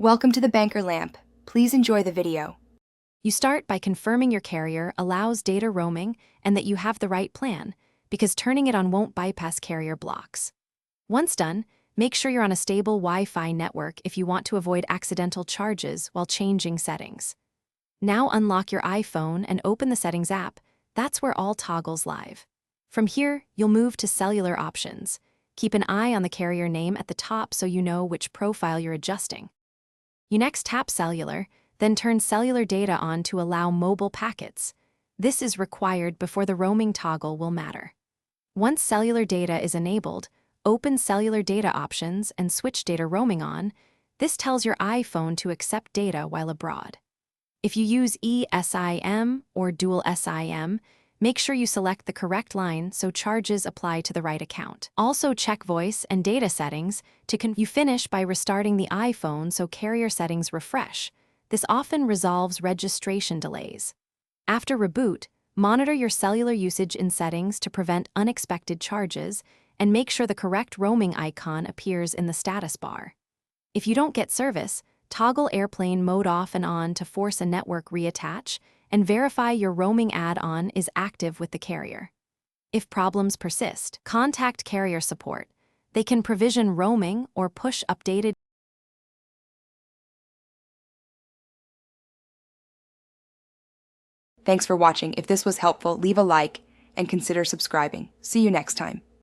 Welcome to the Banker Lamp. Please enjoy the video. You start by confirming your carrier allows data roaming and that you have the right plan, because turning it on won't bypass carrier blocks. Once done, make sure you're on a stable Wi-Fi network if you want to avoid accidental charges while changing settings. Now unlock your iPhone and open the Settings app. That's where all toggles live. From here, you'll move to Cellular options. Keep an eye on the carrier name at the top so you know which profile you're adjusting. You next tap Cellular, then turn cellular data on to allow mobile packets. This is required before the roaming toggle will matter. Once cellular data is enabled, open Cellular Data options and switch data roaming on. This tells your iPhone to accept data while abroad. If you use eSIM or dual SIM, make sure you select the correct line so charges apply to the right account. Also check voice and data settings to You finish by restarting the iPhone so carrier settings refresh. This often resolves registration delays. After reboot, monitor your cellular usage in settings to prevent unexpected charges and make sure the correct roaming icon appears in the status bar. If you don't get service, toggle airplane mode off and on to force a network reattach and verify your roaming add-on is active with the carrier. If problems persist, contact carrier support. They can provision roaming or push updated. Thanks for watching. If this was helpful, leave a like and consider subscribing. See you next time.